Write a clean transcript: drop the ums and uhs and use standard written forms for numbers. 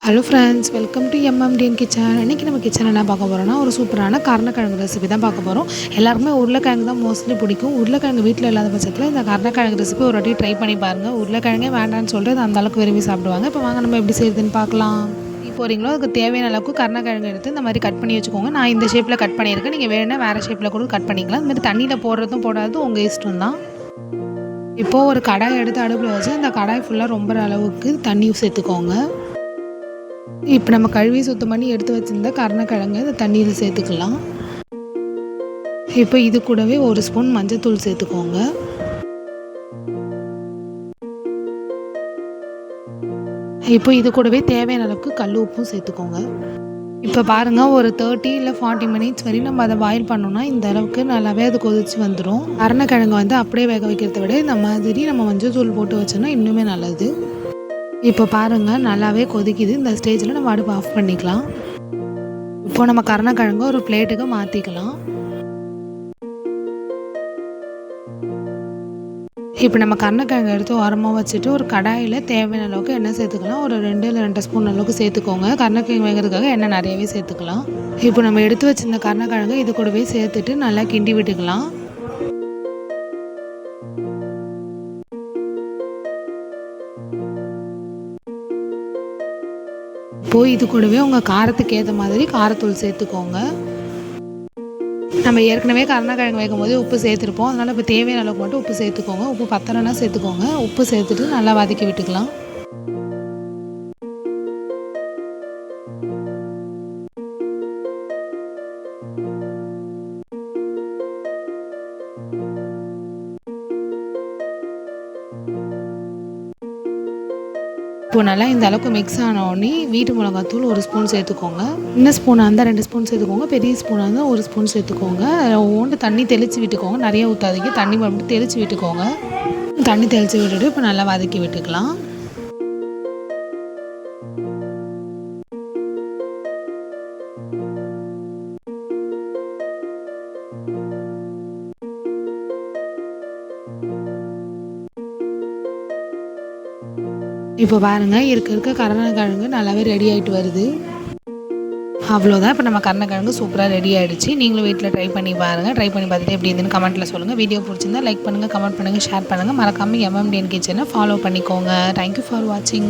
Hello friends, welcome to M M T N kitchen. இன்றைக்கி நம்ம kitchen என்ன பார்க்க போகிறோம்னா, ஒரு சூப்பரான கருணக்கிழங்கு ரெசிபி தான் பார்க்க போகிறோம். எல்லாருக்குமே உருளைக்கிழங்கு தான் மோஸ்ட்லி பிடிக்கும். உருளைக்கிழங்கு வீட்டில் இல்லாத பட்சத்தில் இந்த கருணக்கிழங்கு ரெசிபி ஒரு வாட்டி ட்ரை பண்ணி பாருங்கள். உருளைக்கிழங்கே வேண்டான்னு சொல்லிட்டு அந்தளவுக்கு விரும்பி சாப்பிடுவாங்க. இப்போ வாங்க நம்ம எப்படி செய்யுதுன்னு பார்க்கலாம். போகிறீங்களோ அதுக்கு தேவையான அளவுக்கு கருணக்கிழங்கு எடுத்து இந்த மாதிரி கட் பண்ணி வச்சுக்கோங்க. நான் இந்த ஷேப்பில் கட் பண்ணியிருக்கேன். நீங்கள் வேணுன்னா வேறு ஷேப்பில் கூட கட் பண்ணிக்கலாம். இந்த மாதிரி தண்ணியில் போடுறதும் போடாததும் உங்கள் இஷ்டம் தான். இப்போது ஒரு கடாய் எடுத்து அடுப்பில் வச்சு அந்த கடாய் ஃபுல்லாக ரொம்ப அளவுக்கு தண்ணி சேர்த்துக்கோங்க. இப்போ நம்ம கழுவி சுத்தம் பண்ணி எடுத்து வச்சுருந்த கருணக்கிழங்கு இந்த தண்ணியில் சேர்த்துக்கலாம். இப்போ இது கூடவே ஒரு ஸ்பூன் மஞ்சள்தூள் சேர்த்துக்கோங்க. இப்போ இது கூடவே தேவையான அளவுக்கு கல் உப்பும் சேர்த்துக்கோங்க. இப்போ பாருங்கள், ஒரு 30 இல்லை 40 மினிட்ஸ் வரையும் நம்ம அதை பாயில் பண்ணோம்னா இந்த அளவுக்கு நல்லாவே அது கொதிச்சு வந்துடும். கருணக்கிழங்கு அப்படியே வேக வைக்கிறத விட இந்த மாதிரி நம்ம மஞ்சள்தூள் போட்டு வச்சோன்னா இன்னுமே நல்லது. இப்போ பாருங்கள், நல்லாவே கொதிக்குது. இந்த ஸ்டேஜில் நம்ம அடுப்பு ஆஃப் பண்ணிக்கலாம். இப்போ நம்ம கருணக்கிழங்கு ஒரு பிளேட்டுக்கு மாற்றிக்கலாம். இப்போ நம்ம கருணக்கிழங்கு எடுத்து ஓரமாக வச்சுட்டு ஒரு கடாயில் தேவையான அளவுக்கு எண்ணெய் சேர்த்துக்கலாம். ஒரு 2 இல்லை 2 ஸ்பூன் அளவுக்கு சேர்த்துக்கோங்க. கருணக்கிழங்கு வேகிறதுக்காக எண்ணெய் நிறையவே சேர்த்துக்கலாம். இப்போ நம்ம எடுத்து வச்சிருந்த கருணக்கிழங்கு இது கூடவே சேர்த்துட்டு நல்லா கிண்டி விட்டுக்கலாம். இப்போது இது கூடவே உங்கள் காரத்துக்கு ஏற்ற மாதிரி காரத்தூள் சேர்த்துக்கோங்க. நம்ம ஏற்கனவே கருணக்கிழங்கு வைக்கும் போது உப்பு சேர்த்துருப்போம். அதனால் இப்போ தேவையான அளவுக்கு மட்டும் உப்பு சேர்த்துக்கோங்க. உப்பு பத்தலைன்னா சேர்த்துக்கோங்க. உப்பு சேர்த்துட்டு நல்லா வதக்கி விட்டுக்கலாம். இப்போ நல்லா இந்த அளவுக்கு மிக்ஸ் ஆனோடனே வீட்டு மிளகாத்தூள் 1 ஸ்பூன் சேர்த்துக்கோங்க. சின்ன ஸ்பூனாக இருந்தால் 2 ஸ்பூன் சேர்த்துக்கோங்க. பெரிய ஸ்பூனாக இருந்தால் 1 ஸ்பூன் சேர்த்துக்கோங்க. ஒவ்வொன்று தண்ணி தெளித்து விட்டுக்கோங்க. நிறைய ஊற்றாதீங்க. தண்ணி மட்டும் தெளித்து விட்டுக்கோங்க. தண்ணி தெளித்து விட்டுட்டு இப்போ நல்லா வதக்கி விட்டுக்கலாம். இப்போ பாருங்கள், இருக்க கருணக்கிழங்கு நல்லாவே ரெடி ஆகிட்டு வருது. அவ்வளோதான். இப்போ நம்ம கருணக்கிழங்கு சூப்பராக ரெடி ஆகிடுச்சு. நீங்களும் வீட்டில் ட்ரை பண்ணி பாருங்கள். ட்ரை பண்ணி பார்த்துட்டு எப்படி இருந்துன்னு கமெண்ட்டில் சொல்லுங்கள். வீடியோ பிடிச்சிருந்தா லைக் பண்ணுங்கள், கமெண்ட் பண்ணுங்கள், ஷேர் பண்ணுங்கள். மறக்காமல் எம்எம்டிஎன் கிச்சனை ஃபாலோ பண்ணிக்கோங்க. தேங்க்யூ ஃபார் வாட்சிங்.